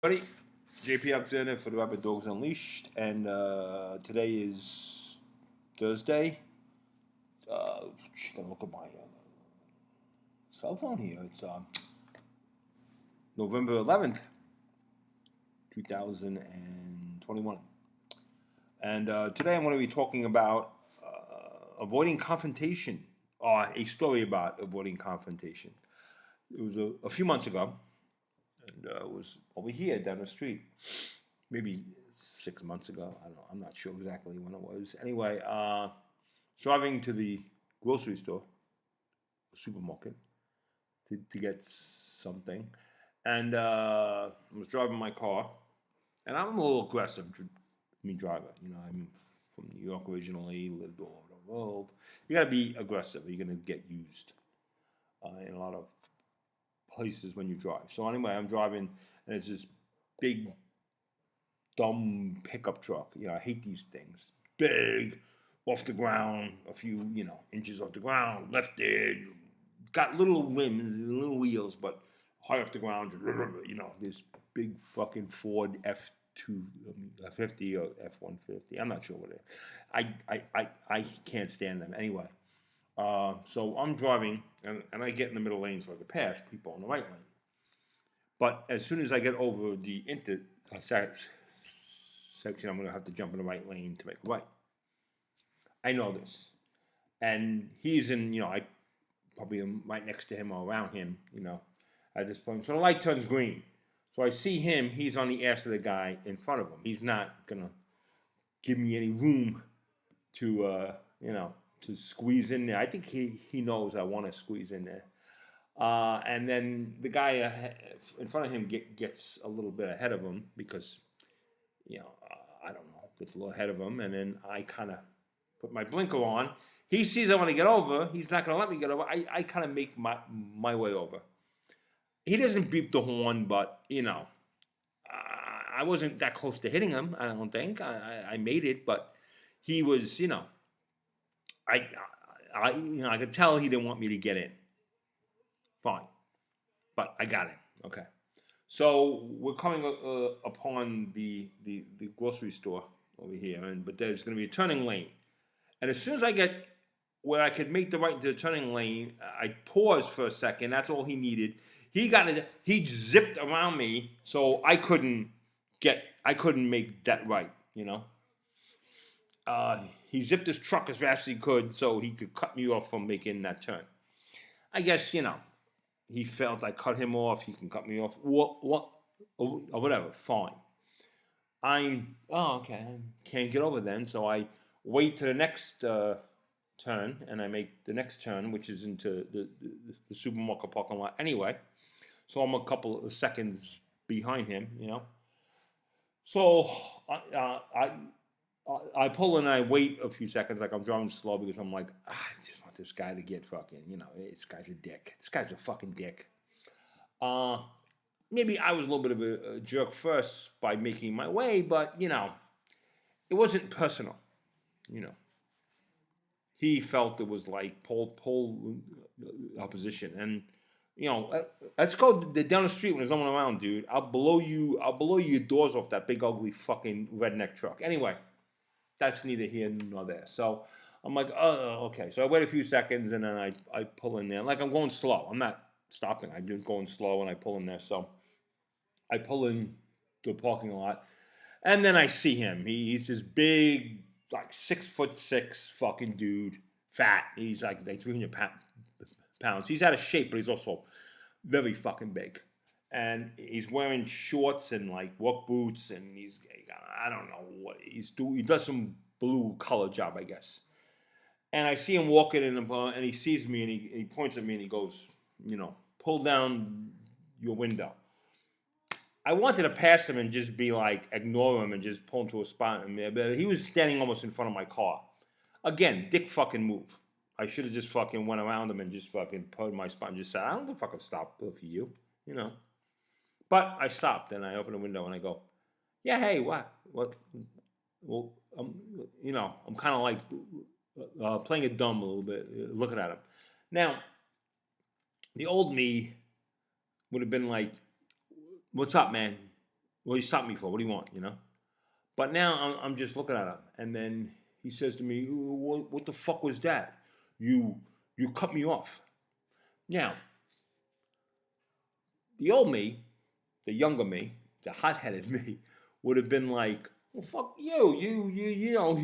Buddy, JP Alexander for the Rabid Dogs Unleashed, and today is Thursday. Just gonna look at my cell phone here. It's November 11th, 2021, and today I'm going to be talking about avoiding confrontation, or a story about avoiding confrontation. It was a few months ago, and it was over here down the street, maybe 6 months ago. I don't know. I'm not sure exactly when it was. Anyway, driving to the grocery store, supermarket, to get something, and I was driving my car, and I'm a little aggressive, me driver. You know, I'm from New York originally, lived all over the world. You gotta be aggressive. You're gonna get used in a lot of places when you drive. So anyway, I'm driving, and it's this big, dumb pickup truck. You know, I hate these things. Big, off the ground, a few, inches off the ground, lifted, got little rims, little wheels, but high off the ground. This big fucking Ford F-250 or F-150. I'm not sure what it is. I can't stand them. Anyway, so I'm driving, and I get in the middle lane so I can pass people on the right lane. But as soon as I get over the section, I'm going to have to jump in the right lane to make a right. I know this. And he's in, I probably am right next to him or around him, at this point. So the light turns green. So I see him. He's on the ass of the guy in front of him. He's not going to give me any room to, to squeeze in there. I think he knows I want to squeeze in there. And then the guy in front of him gets a little bit ahead of him because, I don't know, gets a little ahead of him. And then I kind of put my blinker on. He sees I want to get over. He's not going to let me get over. I kind of make my way over. He doesn't beep the horn, but, I wasn't that close to hitting him, I don't think. I made it, but he was, I could tell he didn't want me to get in. Fine. But I got him. Okay. So we're coming upon the grocery store over here, but there's going to be a turning lane. And as soon as I get where I could make the right into the turning lane, I paused for a second. That's all he needed. He zipped around me, so I couldn't make that right, He zipped his truck as fast as he could so he could cut me off from making that turn. I guess, he felt I cut him off. He can cut me off. What? Or whatever. Fine. Okay. I can't get over then. So I wait to the next turn, and I make the next turn, which is into the supermarket parking lot anyway. So I'm a couple of seconds behind him, So I pull in and I wait a few seconds, like I'm driving slow because I'm like, I just want this guy to get fucking, this guy's a dick. This guy's a fucking dick. Maybe I was a little bit of a jerk first by making my way, but, it wasn't personal, He felt it was like pole opposition. And, let's go down the street when there's no one around, dude. I'll blow your doors off that big ugly fucking redneck truck. Anyway, that's neither here nor there. So I'm like, oh, okay. So I wait a few seconds, and then I pull in there. Like, I'm going slow. I'm not stopping. I'm just going slow, and I pull in there. So I pull in the parking lot, and then I see him. He's this big, like 6'6" fucking dude, fat. He's like 300 pounds. He's out of shape, but he's also very fucking big. And he's wearing shorts and like work boots, and I don't know what he's doing. He does some blue collar job, I guess. And I see him walking in, and he sees me, and he points at me, and he goes, pull down your window. I wanted to pass him and just be like, ignore him and just pull him to a spot. But he was standing almost in front of my car. Again, dick fucking move. I should have just fucking went around him and just fucking put in my spot and just said, I don't think fucking stop for you, But I stopped, and I opened the window, and I go, yeah, hey, what? Well, I'm kind of like playing it dumb a little bit, looking at him. Now, the old me would have been like, what's up, man? Well, he stopped me for, what do you want, you know? But now I'm just looking at him, and then he says to me, what the fuck was that? You you cut me off. Now, the old me, the younger me, the hot-headed me, would have been like, well, fuck you, you know,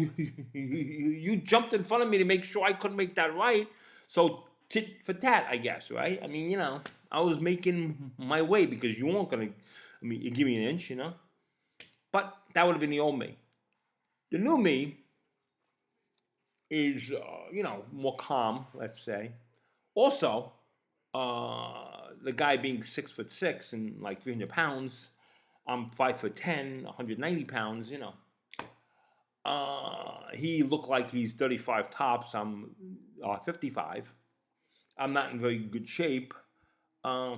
you jumped in front of me to make sure I couldn't make that right. So tit for tat, I guess, right? I mean, you know, I was making my way because you weren't gonna, I mean, you give me an inch, you know. But that would have been the old me. The new me is, you know, more calm, let's say. Also, the guy being 6'6" and like 300 pounds, I'm 5'10", 190 pounds. You know, he looked like he's 35 tops. I'm 55. I'm not in very good shape. Uh,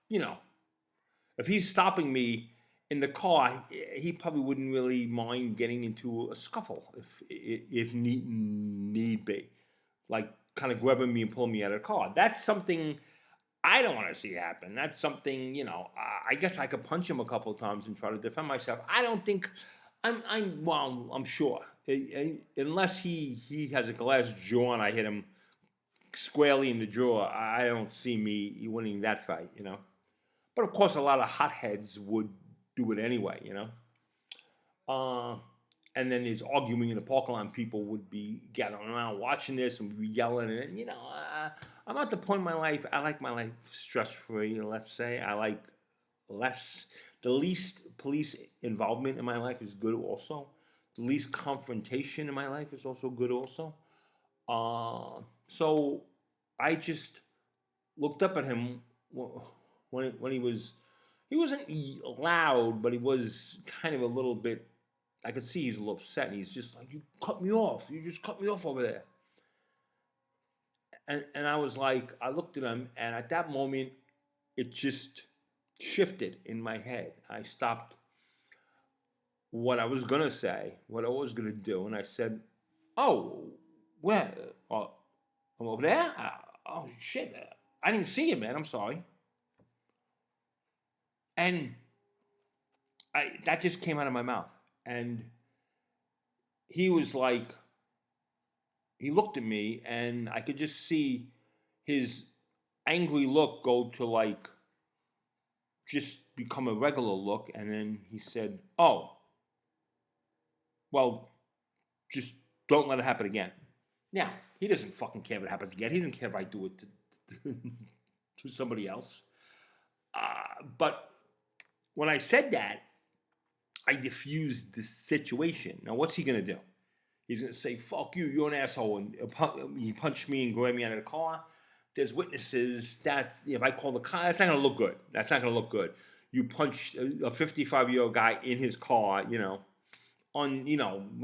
you know, if he's stopping me in the car, he probably wouldn't really mind getting into a scuffle if need be, like kind of grabbing me and pulling me out of the car. That's something I don't want to see happen. That's something, you know. I guess I could punch him a couple of times and try to defend myself. I don't think well, I'm sure, unless he has a glass jaw and I hit him squarely in the jaw. I don't see me winning that fight, you know. But of course, a lot of hotheads would do it anyway, you know. Uh, and then there's arguing in the parking lot, and people would be gathering around watching this and be yelling. And, you know, I'm at the point in my life, I like my life stress free, let's say. I like less, the least police involvement in my life is good also. The least confrontation in my life is also good also. So I just looked up at him when he wasn't loud, but he was kind of a little bit. I could see he's a little upset, and he's just like, "You cut me off. You just cut me off over there." And I was like, I looked at him, and at that moment, it just shifted in my head. I stopped what I was gonna say, what I was gonna do, and I said, "Oh, where? Oh, I'm over there. Oh shit! I didn't see you, man. I'm sorry." And that just came out of my mouth, and he was like, he looked at me, and I could just see his angry look go to like just become a regular look, and then he said, "Oh, well, just don't let it happen again." Now, he doesn't fucking care if it happens again. He doesn't care if I do it to somebody else. But when I said that, I diffused the situation. Now, what's he gonna do? He's gonna say, "Fuck you, you're an asshole," and he punched me and grabbed me out of the car. There's witnesses that if I call the car, that's not gonna look good. That's not gonna look good. You punched a 55-year-old guy in his car, you know, when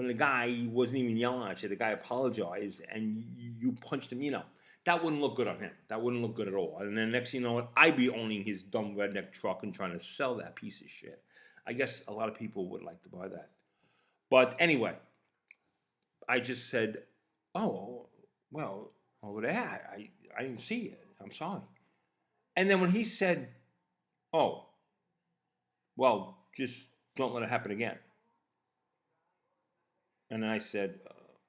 the guy wasn't even yelling at you, the guy apologized, and you punched him, you know, that wouldn't look good on him. That wouldn't look good at all. And then next thing you know, I'd be owning his dumb redneck truck and trying to sell that piece of shit. I guess a lot of people would like to buy that. But anyway, I just said, "Oh, well, over there, I didn't see it. I'm sorry." And then when he said, "Oh, well, just don't let it happen again." And then I said,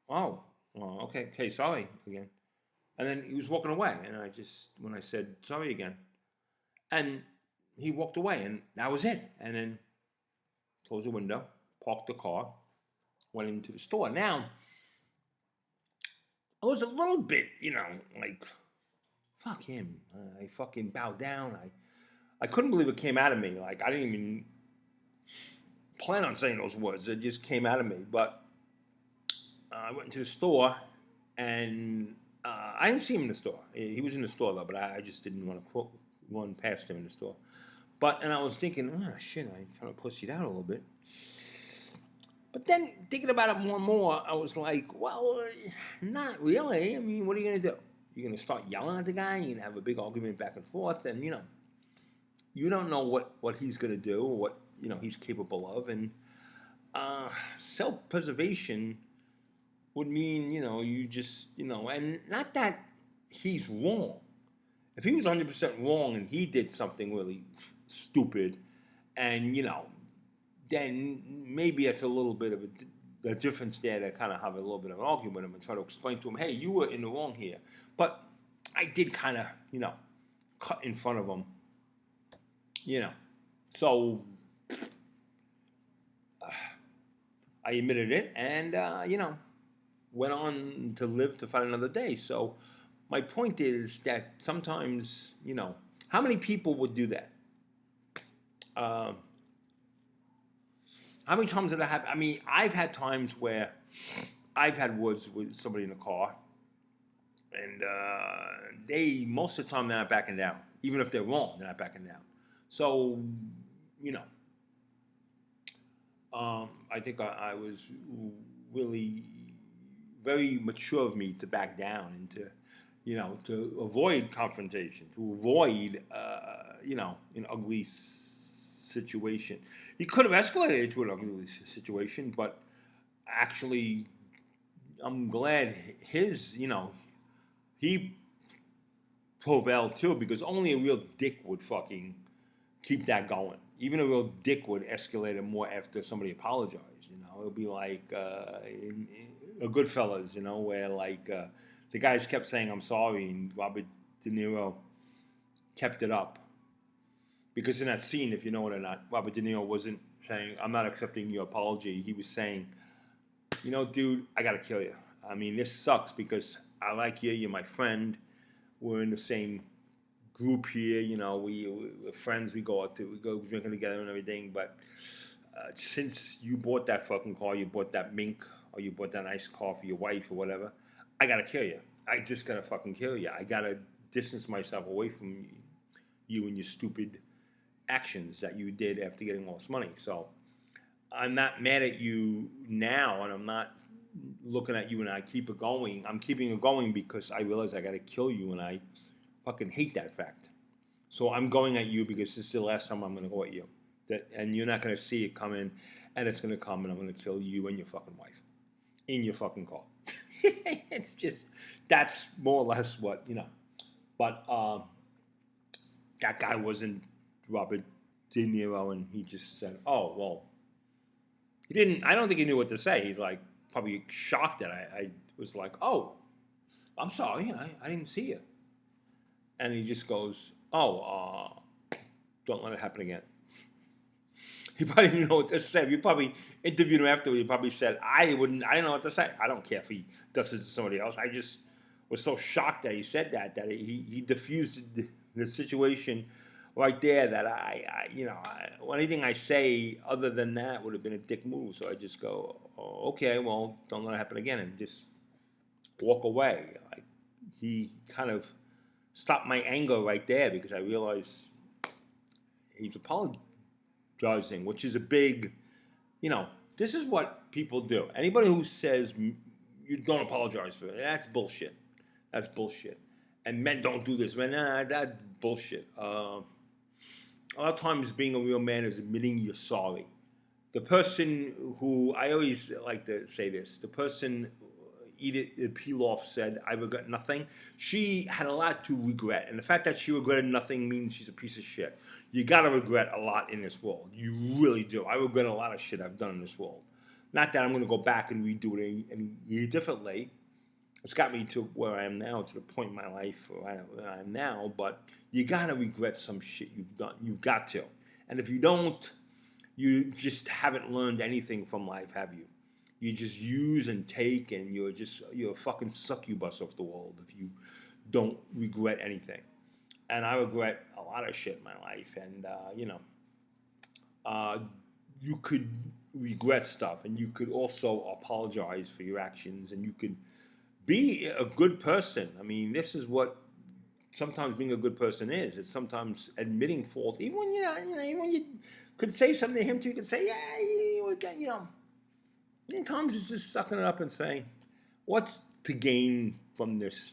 "Oh, well, okay, sorry again." And then he was walking away, and when I said sorry again, and he walked away, and that was it. And then closed the window, parked the car, went into the store. Now, I was a little bit, you know, like, fuck him. I fucking bowed down. I couldn't believe it came out of me. Like, I didn't even plan on saying those words. It just came out of me. But I went into the store, and I didn't see him in the store. He was in the store, though, but I just didn't want to run past him in the store. And I was thinking, oh, shit, I kind of pussied out a little bit. But then, thinking about it more and more, I was like, well, not really. I mean, what are you going to do? You're going to start yelling at the guy, you're going to have a big argument back and forth, and, you know, you don't know what he's going to do or what, you know, he's capable of. And self-preservation would mean, you know, you just, you know, and not that he's wrong. If he was 100% wrong and he did something really stupid, and then maybe it's a little bit of a difference there to kind of have a little bit of an argument with him and try to explain to him, hey, you were in the wrong here. But I did kind of, cut in front of him, So I admitted it and, went on to live to fight another day. So my point is that sometimes, how many people would do that? How many times did that happen? I mean, I've had times where I've had words with somebody in the car, and most of the time, they're not backing down. Even if they're wrong, they're not backing down. So, I think I was really very mature of me to back down and to avoid confrontation, to avoid, an ugly situation. He could have escalated to an ugly situation, but actually, I'm glad he prevailed too, because only a real dick would fucking keep that going. Even a real dick would escalate it more after somebody apologized. It'll be like in a Goodfellas, where the guys kept saying I'm sorry, and Robert De Niro kept it up. Because in that scene, if you know it or not, Robert De Niro wasn't saying, I'm not accepting your apology. He was saying, dude, I got to kill you. I mean, this sucks because I like you. You're my friend. We're in the same group here. We're friends. We go drinking together and everything. But since you bought that fucking car, you bought that mink, or you bought that nice car for your wife or whatever, I got to kill you. I just got to fucking kill you. I got to distance myself away from you and your stupid actions that you did after getting all this money. So I'm not mad at you now, and I'm not looking at you and I keep it going. I'm keeping it going because I realize I got to kill you, and I fucking hate that fact. So I'm going at you because this is the last time I'm going to go at you. And you're not going to see it coming, and it's going to come, and I'm going to kill you and your fucking wife in your fucking car. It's just, that's more or less what, But that guy wasn't Robert De Niro, and he just said, oh, well, I don't think he knew what to say. He's like, probably shocked that I was like, oh, I'm sorry, I didn't see you. And he just goes, oh, don't let it happen again. He probably didn't know what to say. If you probably interviewed him afterwards, he probably said, I didn't know what to say. I don't care if he does this to somebody else. I just was so shocked that he said that he diffused the situation right there, that anything I say other than that would have been a dick move. So I just go, oh, okay, well, don't let it happen again, and just walk away. He kind of stopped my anger right there, because I realized he's apologizing, which is a big, this is what people do. Anybody who says you don't apologize for it, that's bullshit. That's bullshit. And men don't do this, man. Nah, that's bullshit. A lot of times being a real man is admitting you're sorry. The person who, I always like to say this, the person Edith Piaf said, I regret nothing. She had a lot to regret. And the fact that she regretted nothing means she's a piece of shit. You gotta regret a lot in this world. You really do. I regret a lot of shit I've done in this world. Not that I'm gonna go back and redo it any differently. It's got me to where I am now, to the point in my life where I am now, but you gotta regret some shit you've done. You've got to. And if you don't, you just haven't learned anything from life, have you? You just use and take, and you're a fucking succubus of the world if you don't regret anything. And I regret a lot of shit in my life, and you could regret stuff, and you could also apologize for your actions, and you could be a good person. I mean, this is what sometimes being a good person is. It's sometimes admitting fault, even when even when you could say something to him too. You could say, yeah, sometimes it's just sucking it up and saying, what's to gain from this?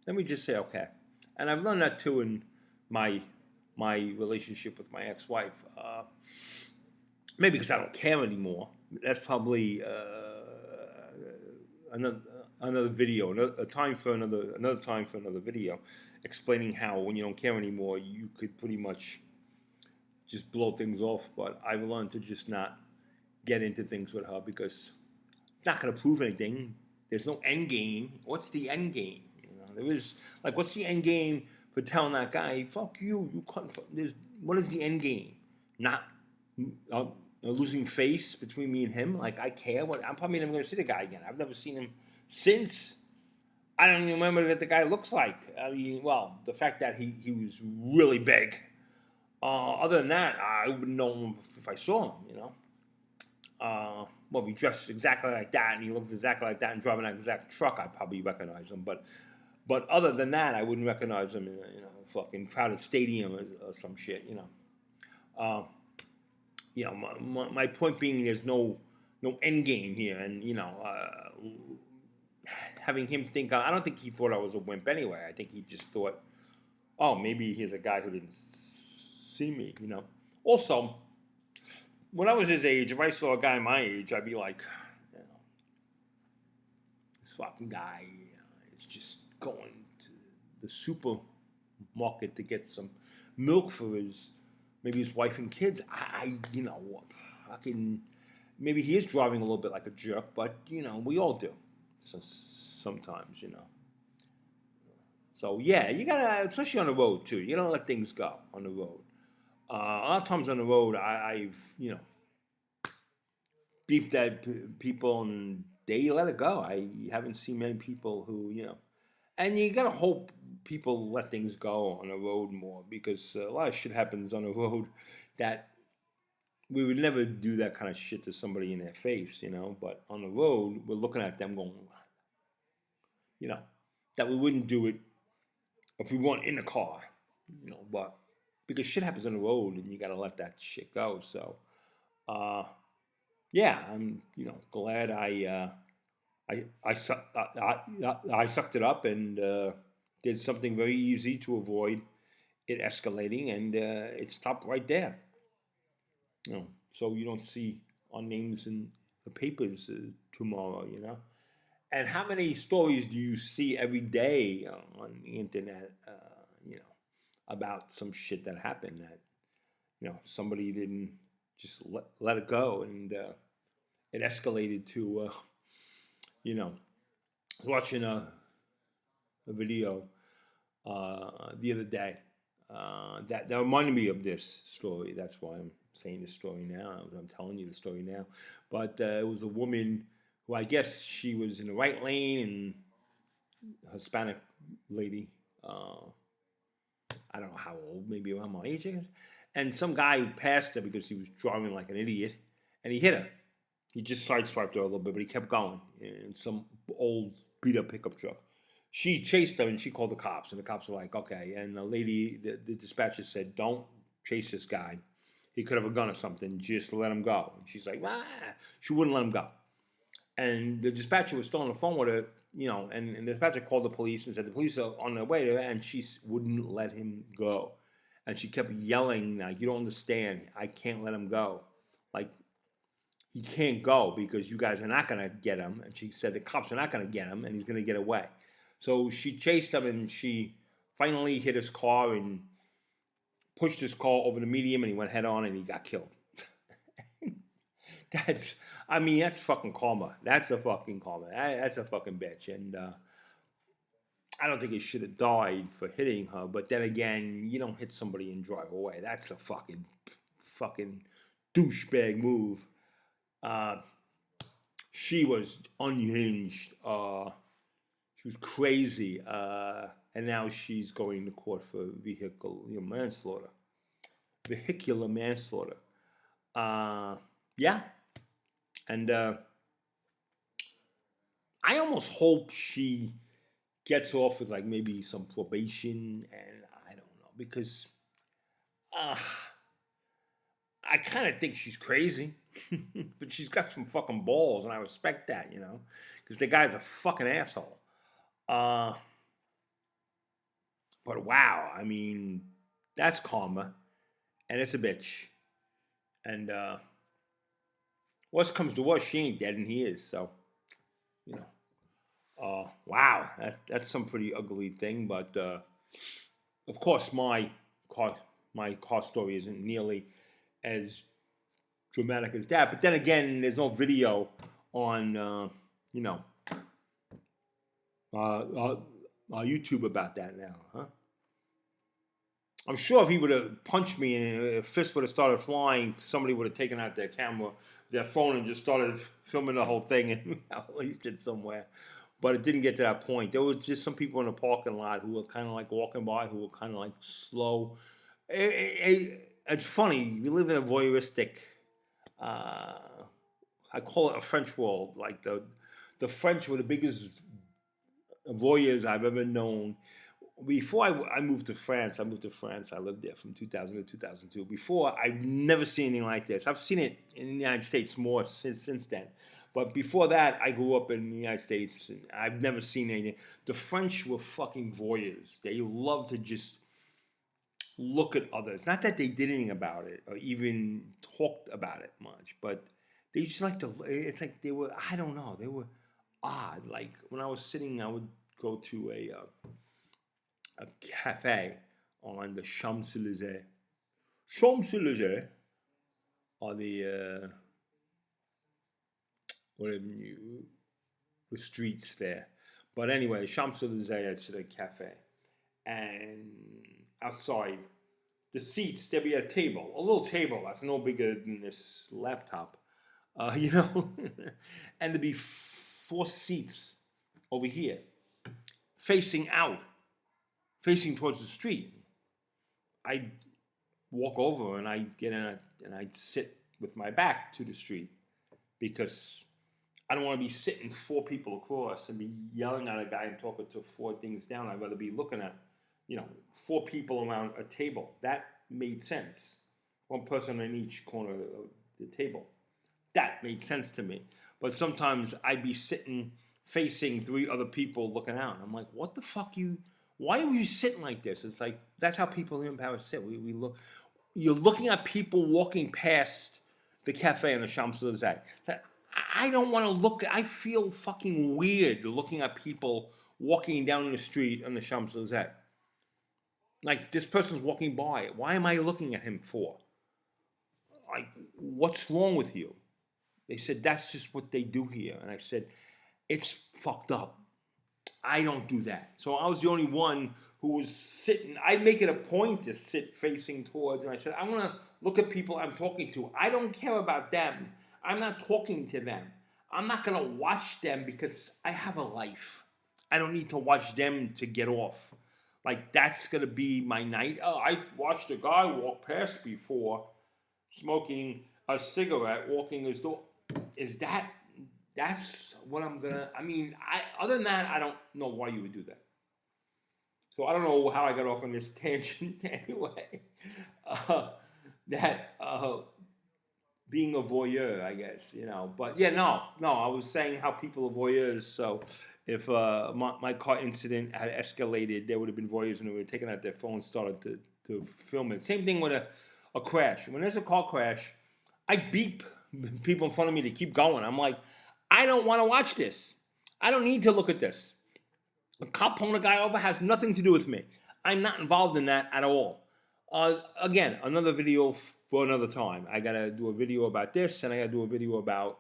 Let me just say, okay. And I've learned that too in my relationship with my ex-wife. Maybe because I don't care anymore. That's probably another video, another time for another video, explaining how when you don't care anymore, you could pretty much just blow things off. But I've learned to just not get into things with her because it's not going to prove anything. There's no end game. What's the end game? There is like, what's the end game for telling that guy, "Fuck you, you couldn't." What is the end game? Not uh, a losing face between me and him. Like I care. What I'm probably never going to see the guy again. I've never seen him since. I don't even remember what the guy looks like. I mean, well, the fact that he was really big. Other than that, I wouldn't know him if I saw him. Well, if he dressed exactly like that and he looked exactly like that and driving that exact truck, I'd probably recognize him. But other than that, I wouldn't recognize him in a fucking crowded stadium or some shit. Uh, my point being, there's no end game here, and having him think, I don't think he thought I was a wimp anyway. I think he just thought, oh, maybe he's a guy who didn't see me. Also, when I was his age, if I saw a guy my age, I'd be like, this fucking guy is just going to the supermarket to get some milk for maybe his wife and kids. Maybe he is driving a little bit like a jerk, but we all do. So sometimes. So yeah, you gotta, especially on the road too. You don't let things go on the road. A lot of times on the road, I've beeped at people and they let it go. I haven't seen many people who and you gotta hope people let things go on the road more because a lot of shit happens on the road that we would never do that kind of shit to somebody in their face, But on the road, we're looking at them going, that we wouldn't do it if we weren't in the car, But because shit happens on the road and you gotta let that shit go. So, yeah, I'm glad I sucked it up and did something very easy to avoid it escalating, and it stopped right there. So you don't see our names in the papers tomorrow. And how many stories do you see every day on the internet? About some shit that happened that somebody didn't just let it go, and it escalated to watching a video the other day that reminded me of this story. That's why I'm saying this story now. I'm telling you the story now. But it was a woman who, I guess she was in the right lane, and Hispanic lady. I don't know how old, maybe around my age, I guess. And some guy passed her because he was driving like an idiot, and he hit her. He just sideswiped her a little bit, but he kept going in some old beat up pickup truck. She chased her and she called the cops, and the cops were like, okay. And the dispatcher said, don't chase this guy. He could have a gun or something. Just let him go. And she's like, ah. She wouldn't let him go. And the dispatcher was still on the phone with her, and the dispatcher called the police and said the police are on their way there, and she wouldn't let him go. And she kept yelling, like, you don't understand. I can't let him go. Like, he can't go because you guys are not going to get him. And she said the cops are not going to get him, and he's going to get away. So she chased him, and she finally hit his car and pushed his car over the median, and he went head on, and he got killed. That's fucking karma. That's a fucking karma. That's a fucking bitch. And I don't think he should have died for hitting her. But then again, you don't hit somebody and drive away. That's a fucking douchebag move. She was unhinged. She was crazy. And now she's going to court for vehicular manslaughter. Yeah. And I almost hope she gets off with like maybe some probation, and I don't know, because I kind of think she's crazy, but she's got some fucking balls, and I respect that, because the guy's a fucking asshole. But wow, I mean, that's karma, and it's a bitch, and worst comes to worst, she ain't dead and he is, so wow, that's some pretty ugly thing. But of course, my car story isn't nearly as dramatic as that. But then again, there's no video on you know uh, uh, YouTube about that now, huh? I'm sure if he would have punched me and a fist would have started flying, somebody would have taken out their camera, their phone, and just started filming the whole thing and released it somewhere. But it didn't get to that point. There was just some people in the parking lot who were kind of like walking by, who were kind of like slow. It's funny. We live in a voyeuristic. Uh, I call it a French world. Like the French were the biggest voyeurs I've ever known. Before I moved to France, I lived there from 2000 to 2002. Before, I've never seen anything like this. I've seen it in the United States more since then. But before that, I grew up in the United States, and I've never seen anything. The French were fucking voyeurs. They loved to just look at others. Not that they did anything about it or even talked about it much, but they just like to. It's like they were. I don't know. They were odd. Like when I was sitting, I would go to a cafe on the Champs-Élysées. Champs-Élysées are the whatever the streets there. But anyway, Champs-Élysées, it's a cafe. And outside, the seats, there'd be a little table that's no bigger than this laptop, you know? And there'd be 4 seats over here, facing out, facing towards the street. I'd walk over and I'd get in and I'd sit with my back to the street because I don't want to be sitting 4 people across and be yelling at a guy and talking to 4 things down. I'd rather be looking at, 4 people around a table. That made sense. 1 person in each corner of the table. That made sense to me. But sometimes I'd be sitting facing 3 other people looking out. I'm like, what the fuck why are you sitting like this? It's like, that's how people here in Paris sit. We look, you're looking at people walking past the cafe on the Champs-Élysées. I don't want to look, I feel fucking weird looking at people walking down the street on the Champs-Élysées. Like, this person's walking by. Why am I looking at him for? Like, what's wrong with you? They said, that's just what they do here. And I said, it's fucked up. I don't do that. So I was the only one who was sitting. I make it a point to sit facing towards. And I said, I want to look at people I'm talking to. I don't care about them. I'm not talking to them. I'm not going to watch them because I have a life. I don't need to watch them to get off. Like, that's going to be my night. Oh, I watched a guy walk past before smoking a cigarette, walking his dog. That's what I'm going to, other than that, I don't know why you would do that. So I don't know how I got off on this tangent anyway. Being a voyeur, I guess, But yeah, no, I was saying how people are voyeurs. So if my car incident had escalated, there would have been voyeurs and they would have taken out their phone and started to film it. Same thing with a crash. When there's a car crash, I beep people in front of me to keep going. I'm like, I don't want to watch this. I don't need to look at this. A cop pulling a guy over has nothing to do with me. I'm not involved in that at all. Again, another video for another time. I got to do a video about this, and I got to do a video about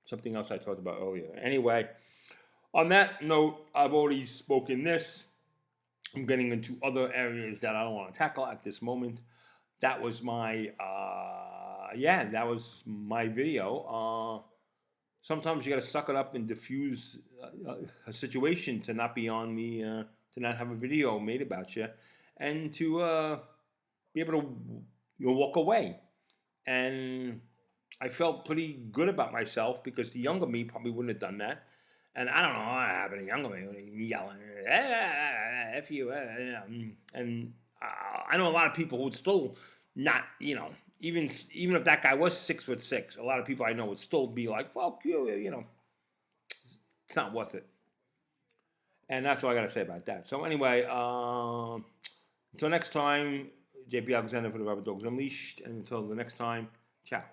something else I talked about earlier. Anyway, on that note, I've already spoken this. I'm getting into other areas that I don't want to tackle at this moment. That was my, video. Sometimes you got to suck it up and diffuse a situation to not be on to not have a video made about you, and to be able to walk away. And I felt pretty good about myself because the younger me probably wouldn't have done that. And I don't know what happened to younger me yelling, F you, and I know a lot of people who would still not, even if that guy was 6'6", a lot of people I know would still be like, fuck you, it's not worth it. And that's all I got to say about that. So anyway, until next time, JP Alexander for the Rabid Dogs Unleashed. And until the next time, ciao.